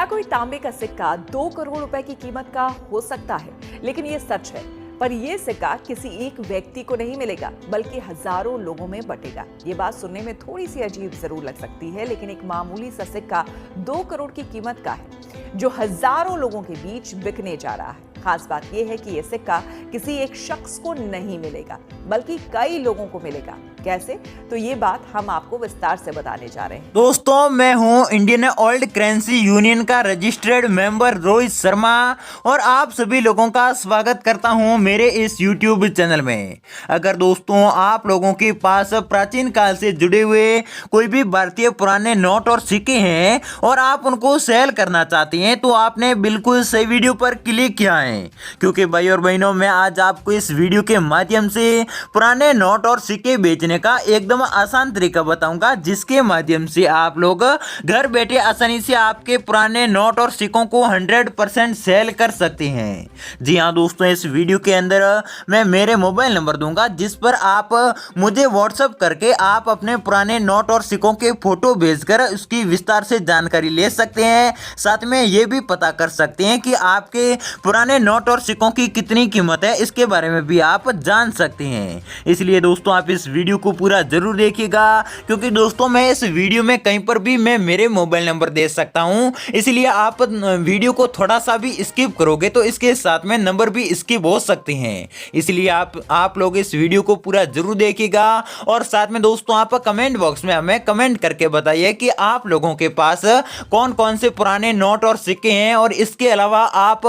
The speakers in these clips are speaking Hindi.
क्या कोई तांबे का सिक्का 2 करोड़ रुपए की कीमत का हो सकता है? लेकिन ये सच है। पर यह सिक्का किसी एक व्यक्ति को नहीं मिलेगा, बल्कि हजारों लोगों में बटेगा। ये बात सुनने में थोड़ी सी अजीब जरूर लग सकती है, लेकिन एक मामूली सा सिक्का 2 करोड़ की कीमत का है, जो हजारों लोगों के बीच बिकने जा रहा है। खास बात यह है कि यह सिक्का किसी एक शख्स को नहीं मिलेगा, बल्कि कई लोगों को मिलेगा। कैसे? तो ये बात हम आपको विस्तार से बताने जा रहे हैं। दोस्तों, मैं हूं इंडियन ओल्ड करेंसी यूनियन का रजिस्टर्ड मेंबर रोहित शर्मा और आप सभी लोगों का स्वागत करता हूं मेरे इस यूट्यूब चैनल में। अगर दोस्तों आप लोगों के पास प्राचीन काल से जुड़े हुए कोई भी भारतीय पुराने नोट और सिक्के हैं और आप उनको सेल करना चाहती हैं, तो आपने बिल्कुल सही वीडियो पर क्लिक किया है, क्योंकि भाई और बहनों, मैं आज आपको इस वीडियो के माध्यम से पुराने नोट और सिक्के बेचने का एकदम आसान तरीका बताऊंगा, जिसके माध्यम से आप लोग घर बैठे आसानी से आपके पुराने नोट और सिक्कों को 100% सेल कर सकते हैं। जी हाँ दोस्तों, इस वीडियो के अंदर मैं मेरे मोबाइल नंबर दूंगा, जिस पर आप मुझे व्हाट्सएप करके आप अपने पुराने नोट और सिक्कों के फोटो भेजकर उसकी विस्तार से जानकारी ले सकते हैं। साथ में ये भी पता कर सकते हैं कि आपके पुराने नोट और सिक्कों की कितनी कीमत है, इसके बारे में भी आप जान सकते हैं। इसलिए दोस्तों आप इस वीडियो को पूरा जरूर देखिएगा, क्योंकि दोस्तों मैं इस वीडियो में कहीं पर भी मैं मेरे मोबाइल नंबर दे सकता हूं, इसलिए आप वीडियो को थोड़ा सा भी स्किप करोगे तो इसके साथ में नंबर भी स्किप हो सकते हैं। इसलिए आप लोग इस वीडियो को पूरा जरूर देखिएगा। और साथ में दोस्तों आप कमेंट बॉक्स में हमें कमेंट करके बताइए कि आप लोगों के पास कौन कौन से पुराने नोट और सिक्के हैं, और इसके अलावा आप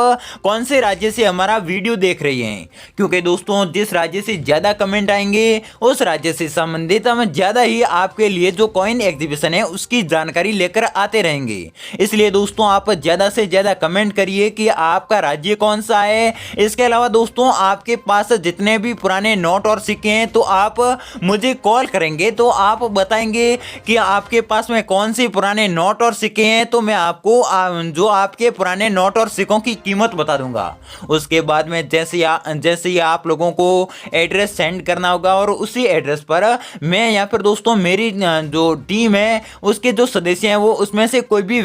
कौन से राज्य से हमारा वीडियो देख रही हैं, क्योंकि दोस्तों जिस राज्य से ज्यादा कमेंट आएंगे उस राज्य से संबंधित हम ज्यादा ही आपके लिए जो कॉइन एग्जीबिशन है उसकी जानकारी लेकर आते रहेंगे। इसलिए दोस्तों आप ज्यादा से ज्यादा कमेंट करिए कि आपका राज्य कौन सा है। इसके अलावा दोस्तों आपके पास जितने भी पुराने नोट और सिक्के हैं, तो आप मुझे कॉल करेंगे तो आप बताएंगे कि आपके पास में कौन से पुराने नोट और सिक्के हैं, तो मैं आपको जो आपके पुराने नोट और सिक्कों की कीमत बता दूंगा। उसके बाद में जैसे ही आप लोगों को एड्रेस सेंड करना होगा, और उसी एड्रेस पर मैं या फिर दोस्तों मेरी जो टीम है उसके जो सदस्य हैं, वो उसमें से कोई भी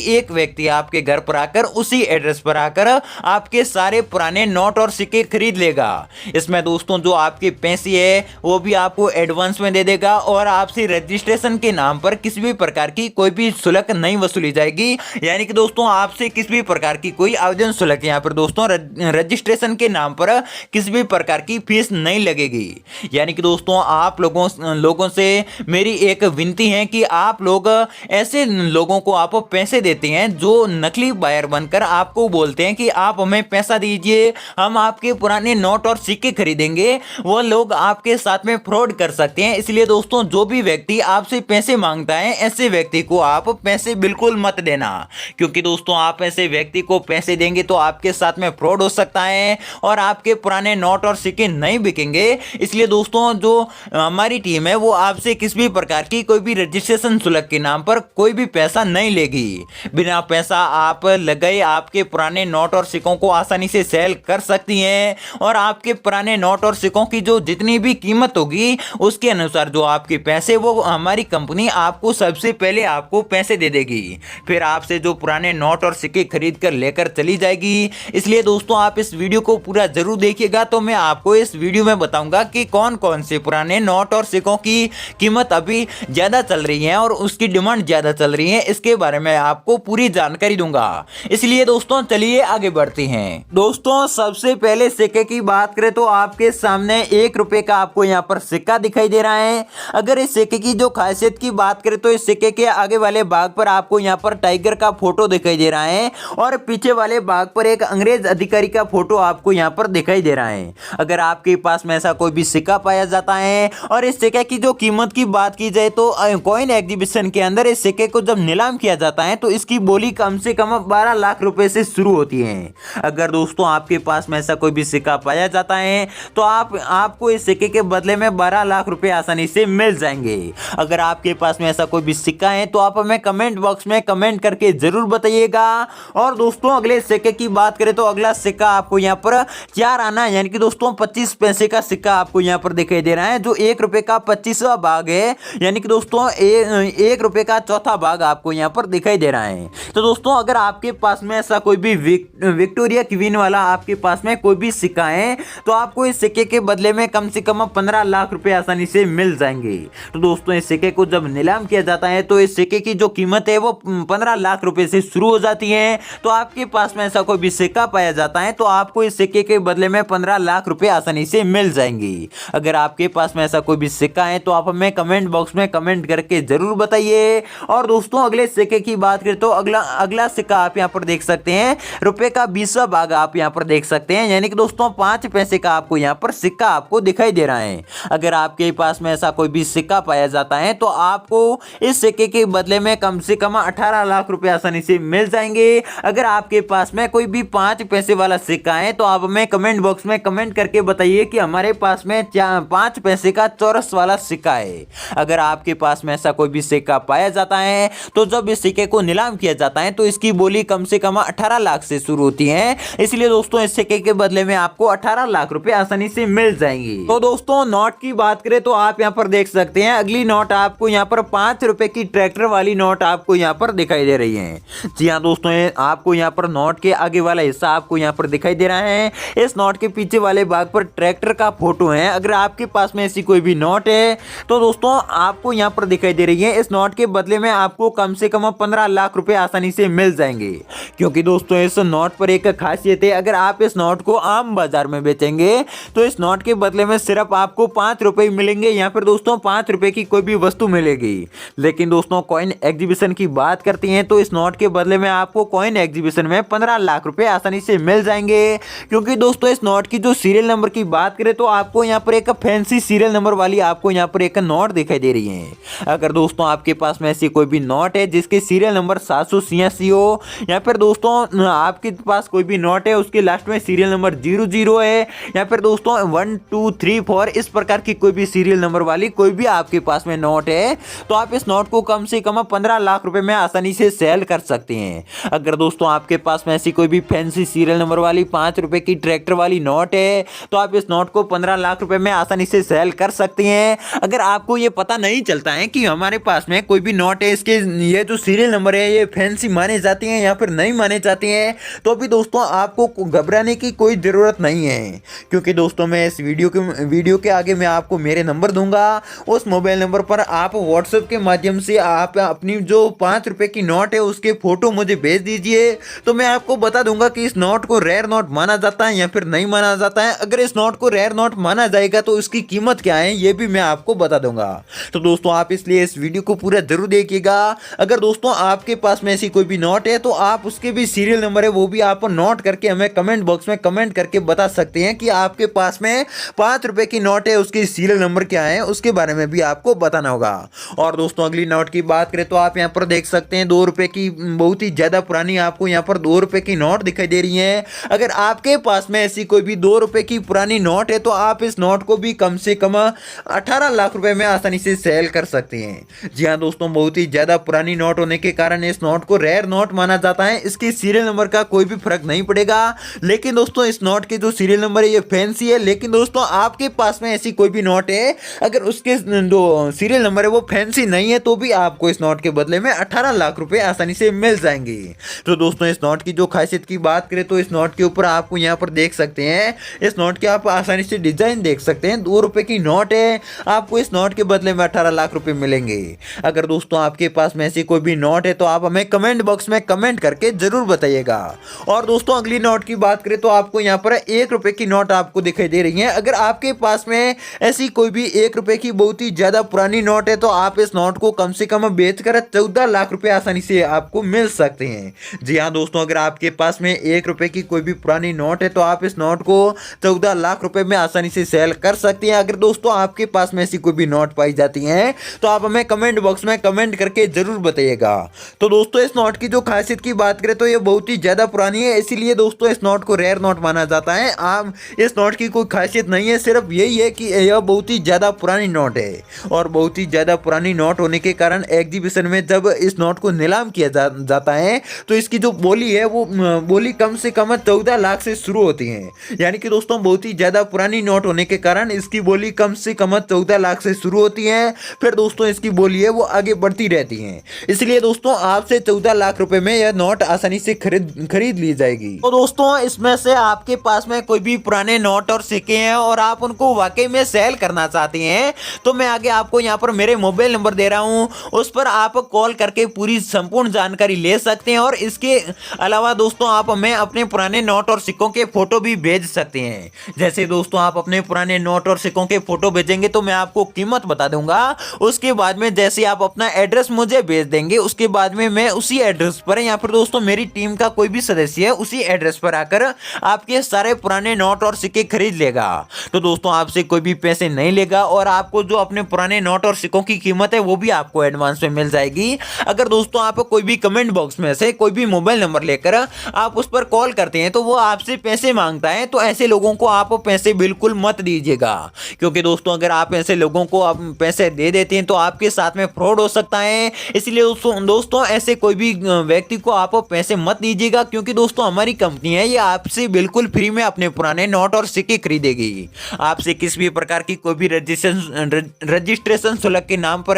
एक व्यक्ति आपके घर पर आकर उसी एड्रेस पर आकर आपके सारे पुराने नोट और सिक्के खरीद लेगा। इसमें दोस्तों जो आपके पैसे है वो भी आपको एडवांस में दे देगा, और आपसे रजिस्ट्रेशन के नाम पर किसी भी प्रकार की कोई भी शुल्क नहीं वसूली जाएगी। यानी कि दोस्तों आपसे किसी भी प्रकार की कोई आवेदन शुल्क, यहाँ पर दोस्तों रजिस्ट्रेशन के नाम पर किसी भी प्रकार की फीस नहीं लगेगी। यानी कि दोस्तों आप लोगों से मेरी एक विनती है कि आप लोग ऐसे लोगों को आप पैसे देते हैं जो नकली बायर बनकर आपको बोलते हैं कि आप हमें पैसा दीजिए, हम आपके पुराने नोट और सिक्के खरीदेंगे, वो लोग आपके साथ में फ्रॉड कर सकते हैं। इसलिए दोस्तों जो भी व्यक्ति आपसे पैसे मांगता है, ऐसे व्यक्ति को आप पैसे बिल्कुल मत देना, क्योंकि दोस्तों आप ऐसे व्यक्ति को पैसे देंगे तो आपके साथ में फ्रॉड हो सकता है और आपके पुराने नोट और सिक्के नहीं बिकेंगे। इसलिए दोस्तों जो हमारी टीम है वो आपसे किसी भी प्रकार की कोई भी रजिस्ट्रेशन शुल्क के नाम पर कोई भी पैसा नहीं लेगी। बिना पैसा आप लगाए आपके पुराने नोट और सिक्कों को आसानी से सेल कर सकती हैं, और आपके पुराने नोट और सिक्कों की जो जितनी भी कीमत होगी उसके अनुसार जो आपके पैसे वो हमारी कंपनी आपको सबसे पहले आपको पैसे दे देगी, फिर आपसे जो पुराने नोट और सिक्के खरीद कर लेकर चली जाएगी। इसलिए दोस्तों आप इस वीडियो को पूरा जरूर देखिएगा, तो मैं आपको इस वीडियो में बताऊंगा कि कौन कौन से पुराने नोट और सिक्कों की कीमत अभी ज्यादा चल रही है और उसकी डिमांड ज्यादा चल रही है, इसके बारे में आपको पूरी जानकारी दूंगा। इसलिए दोस्तों चलिए आगे बढ़ते हैं। दोस्तों सबसे पहले सिक्के की बात करें तो आपके सामने 1 रुपए का आपको यहाँ पर सिक्का दिखाई दे रहा है। अगर इस सिक्के की जो खासियत की बात करें तो इस सिक्के के आगे वाले भाग पर आपको यहाँ पर टाइगर का फोटो दिखाई दे रहा है, और पीछे वाले भाग पर एक अंग्रेज अधिकारी का फोटो आपको यहाँ पर दिखाई दे रहा है। अगर आपके पास में ऐसा कोई भी सिक्का पाया जाता है, और इस सिक्के की जो कीमत की बात की जाए तो कॉइन एग्जीबिशन के अंदर इस सिक्के को जब नीलाम किया जाता है तो इसकी बोली कम से कम 12 लाख रुपए से शुरू होती है। अगर दोस्तों आपके पास में ऐसा कोई भी सिक्का पाया जाता है तो आपको इस सिक्के के बदले में 12 लाख रुपए आसानी से मिल जाएंगे। अगर आपके पास में ऐसा कोई भी सिक्का है तो आप हमें कमेंट बॉक्स में कमेंट करके जरूर बताइएगा। और दोस्तों अगले सिक्के की बात करें तो अगला सिक्का आपको यहाँ पर 4 आना यानी कि दोस्तों 25 पैसे का सिक्का आपको यहाँ पर दिखाई दे रहा है जो 1 रुपए का 25वां भाग है, यानी कि दोस्तों 1 रुपए का चौथा भाग आपको यहाँ पर दिखाई दे रहा है। तो दोस्तों अगर आपके पास में ऐसा कोई भी विक्टोरिया क्वीन वाला आपके पास में कोई भी सिक्का है तो आपको इस सिक्के के बदले में कम से कम 15 लाख रुपए आसानी से मिल जाएंगे। तो दोस्तों इस सिक्के को जब नीलाम किया जाता है तो इस सिक्के की जो कीमत है वो 15 लाख रुपए से शुरू हो जाती है। तो आपके पास में ऐसा कोई भी सिक्का पाया जाता है तो आपको इस सिक्के के बदले में 15 लाख रुपए आसानी से मिल जाएंगे। अगर आपके पास में ऐसा कोई भी सिक्का है तो आप हमें कमेंट बॉक्स में कमेंट करके जरूर बताइए। और दोस्तों अगले सिक्के की बात करें तो अगला सिक्का आप यहाँ पर देख सकते हैं, रुपए का 20वां भाग आप यहाँ पर देख सकते हैं, यानी कि दोस्तों 5 पैसे का आपको यहाँ पर सिक्का आपको दिखाई दे रहा है। अगर आपके पास में ऐसा कोई भी सिक्का पाया जाता है तो आपको इस सिक्के के बदले में कम से कम 18 लाख रुपए आसानी से मिल जाएंगे। अगर आपके पास में कोई भी 5 पैसे वाला सिक्का है तो आप हमें कमेंट बॉक्स में कमेंट करके बताइए कि हमारे पास में 5 पैसे का चौरस वाला सिक्का है। अगर आपके पास में ऐसा कोई भी सिक्का पाया जाता है तो जब इस सिक्के को नीलाम किया जाता है तो इसकी बोली कम से कम 18 लाख से शुरू होती है। इसलिए दोस्तों इस सिक्के के बदले में आपको 18 लाख रुपए आसानी से मिल जाएंगे। तो दोस्तों नोट की बात करें तो आप यहाँ पर देख सकते हैं, अगली नोट आपको यहाँ पर 5 रुपए की ट्रैक्टर वाली नोट आपको यहाँ पर दिखाई दे रही है। जी हाँ दोस्तों, आपको यहाँ पर नोट के आगे वाला हिस्सा आपको यहाँ पर दिखाई दे रहा है। इस नोट के पीछे वाले भाग पर ट्रैक्टर का फोटो है। अगर आपके पास में ऐसी कोई भी नोट है तो दोस्तों आपको यहाँ पर दिखाई दे रही है, इस नोट के बदले में आपको कम से कम 15 लाख रुपए आसानी से मिल जाएंगे। क्योंकि दोस्तों इस नोट पर एक खासियत है, अगर आप इस नोट को आम बाजार में बेचेंगे तो इस नोट के बदले में सिर्फ आपको 5 रुपए मिलेंगे, या फिर दोस्तों 5 रुपए की कोई भी वस्तु मिलेगी। लेकिन दोस्तों कॉइन एग्जीबिशन की बात करते हैं तो इस नोट के बदले में आपको कॉइन एग्जीबिशन में 15 लाख रुपए आसानी से मिल जाएंगे। क्योंकि दोस्तों इस नोट की जो सीरियल नंबर की बात करें तो आपको यहाँ पर एक फैंसी सीरियल नंबर वाली आपको यहाँ पर एक नोट दिखाई दे रही है। अगर दोस्तों आपके पास में ऐसी कोई भी नोट है जिसके सीरियल नंबर 786 हो, या फिर दोस्तों आपके पास कोई भी नोट है उसके लास्ट में सीरियल नंबर 00 है, या फिर दोस्तों 1 2 3 4 इस प्रकार की कोई भी सीरियल नंबर वाली कोई भी आपके पास में नोट है तो आप इस नोट को कम से कम 15 लाख रुपए में आसानी से सेल कर सकते हैं। अगर दोस्तों आपके पास में ऐसी कोई भी फैंसी सीरियल नंबर वाली 5 रुपए की ट्रैक्टर वाली नोट है तो आप इस नोट को 15 लाख रुपए में आसानी से सेल कर सकते हैं। अगर आपको ये पता नहीं चलता है कि हमारे पास में कोई भी नोट है इसके ये जो सीरियल नंबर है ये फैंसी माने जाते हैं या फिर नहीं माने जाते हैं, तो भी दोस्तों आपको घबराने की कोई ज़रूरत नहीं है। क्योंकि दोस्तों मैं इस वीडियो के आगे मैं आपको मेरे नंबर दूंगा, उस मोबाइल नंबर पर आप व्हाट्सएप के माध्यम से आप अपनी जो 5 रुपए की नोट है उसके फोटो मुझे भेज दीजिए, तो मैं आपको बता दूंगा कि इस नोट को रेयर नोट माना जाता है या फिर नहीं माना जाता है। अगर इस नोट को रेयर नोट माना जाएगा तो उसकी कीमत क्या है ये भी मैं आपको बता दूंगा। तो दोस्तों आप इसलिए इस वीडियो को पूरा जरूर देखिएगा। अगर दोस्तों आपके पास में ऐसी कोई भी नोट है तो आप उसके भी सीरियल नंबर है वो भी आप नोट करके हमें कमेंट बॉक्स में कमेंट करके बता सकते हैं कि आपके पास में 5 रुपए की नोट है उसकी सीरियल नंबर क्या है, उसके बारे में भी आपको बताना होगा। और दोस्तों अगली नोट की बात करें तो आप यहाँ पर देख सकते हैं 2 रुपए की बहुत ही ज्यादा पुरानी आपको यहाँ पर 2 रुपए की नोट दिखाई दे रही है। अगर आपके पास में ऐसी कोई भी 2 रुपए की पुरानी नोट है तो आप इस नोट को भी कम से कम 18 लाख रुपए में आसानी से सेल कर सकते हैं। जी हाँ दोस्तों, बहुत ही ज्यादा पुरानी नोट होने के कारण इस नोट को रेयर नोट माना जाता है। इसके सीरियल नंबर का कोई भी फर्क नहीं पड़ेगा। लेकिन दोस्तों इस नोट के जो सीरियल नंबर है ये फैंसी है। लेकिन दोस्तों आपके पास में ऐसी कोई भी नोट है अगर उसके जो सीरियल नंबर है वो फैंसी नहीं है तो भी आपको इस नोट के बदले में 18 लाख रुपए आसानी से मिल जाएंगे। तो दोस्तों इस नोट की जो खासियत की बात करें तो इस नोट के ऊपर आपको यहाँ पर देख सकते हैं, इस नोट के आप आसानी से डिजाइन देख सकते हैं। 2 रुपए की नोट है, आपको इस नोट के बदले में 18 लाख रुपए मिलेंगे। अगर दोस्तों आपके पास में ऐसी कोई भी नोट है तो आप हमें कमेंट बॉक्स में कमेंट करके जरूर बताइएगा। और दोस्तों अगली नोट की बात करें तो आपको यहाँ पर 1 रुपए की नोट आपको दिखाई दे रही है। अगर आपके पास में ऐसी कोई भी 1 रुपए की बहुत ही ज्यादा पुरानी नोट है तो आप इस नोट को कम से कम बेचकर 14 लाख रुपए आसानी से आपको मिल सकते हैं। जी हाँ दोस्तों, अगर आपके पास में 1 रुपए की कोई भी पुरानी नोट है तो आप इस नोट को 14 लाख रुपए में आसानी से सेल कर सकते हैं। अगर दोस्तों आपके पास में ऐसी कोई भी नोट पाई जाती है तो आप हमें कमेंट बॉक्स में कमेंट करके जरूर बताइएगा। तो दोस्तों इस नोट की जो खासियत की बात करें तो ये बहुत ही ज्यादा पुरानी है, इसीलिए दोस्तों इस नोट को रेयर नोट माना जाता है। आप इस नोट की कोई खासियत नहीं है, सिर्फ यही है कि यह बहुत ही ज्यादा पुरानी नोट है। और बहुत ही ज्यादा पुरानी नोट होने के कारण एग्जीबिशन में जब इस नोट को नीलाम किया जाता है तो इसकी जो बोली है वो बोली कम से कम 14 लाख से शुरू होती है। यानी कि दोस्तों बहुत ही ज्यादा पुरानी पुरानी नोट होने के कारण इसकी बोली कम से कम 14 लाख से शुरू होती है, फिर दोस्तों इसकी बोली है वो आगे बढ़ती रहती है। इसलिए दोस्तों आपसे 14 लाख रुपए में यह नोट आसानी से खरीद ली जाएगी। तो दोस्तों इसमें से आपके पास में कोई भी पुराने नोट और सिक्के हैं और आप उनको वाकई में सेल करना चाहते हैं तो मैं आगे आपको यहाँ पर मेरे मोबाइल नंबर दे रहा हूँ, उस पर आप कॉल करके पूरी संपूर्ण जानकारी ले सकते हैं। और इसके अलावा दोस्तों आप हमें अपने पुराने नोट और सिक्कों के फोटो भी भेज सकते हैं। जैसे दोस्तों आप अपने पुराने नोट और सिक्कों के फोटो भेजेंगे तो मैं आपको कीमत बता दूंगा। उसके बाद में जैसे आप अपना एड्रेस मुझे भेज देंगे उसके बाद में मैं उसी एड्रेस पर या फिर दोस्तों मेरी टीम का कोई भी सदस्य है उसी एड्रेस पर आकर आपके सारे पुराने नोट और सिक्के खरीद लेगा। तो दोस्तों आपसे कोई भी पैसे नहीं लेगा और आपको जो अपने पुराने नोट और सिक्कों की कीमत है वो भी आपको एडवांस में मिल जाएगी। अगर दोस्तों आप कोई भी कमेंट बॉक्स में से कोई भी मोबाइल नंबर लेकर आप उस पर कॉल करते हैं तो वो आपसे पैसे मांगता है, तो ऐसे लोगों को आप पैसे बिल्कुल मत दीजिएगा, क्योंकि दोस्तों अगर आप ऐसे लोगों को आप पैसे दे देते हैं तो आपके साथ में फ्रॉड हो सकता है। इसलिए दोस्तों ऐसे कोई भी व्यक्ति को आप पैसे मत दीजिएगा, क्योंकि दोस्तों हमारी कंपनी है ये आपसे बिल्कुल फ्री में अपने पुराने नोट और सिक्के खरीदेगी। आपसे किसी भी प्रकार की कोई भी रजिस्ट्रेशन शुल्क के नाम पर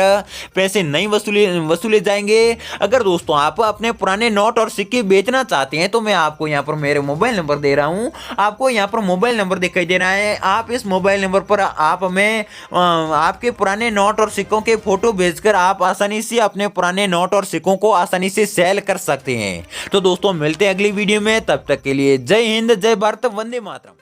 पैसे नहीं वसूले जाएंगे। अगर दोस्तों आप अपने पुराने नोट और सिक्के बेचना चाहते हैं तो मैं आपको यहाँ पर मेरे मोबाइल नंबर दे रहा हूँ, आपको यहाँ पर मोबाइल नंबर दिखाई दे रहा है। आप इस मोबाइल नंबर पर आप हमें आपके पुराने नोट और सिक्कों के फोटो भेजकर आप आसानी से अपने पुराने नोट और सिक्कों को आसानी से सेल कर सकते हैं। तो दोस्तों मिलते हैं अगली वीडियो में, तब तक के लिए जय हिंद, जय भारत, वंदे मातरम।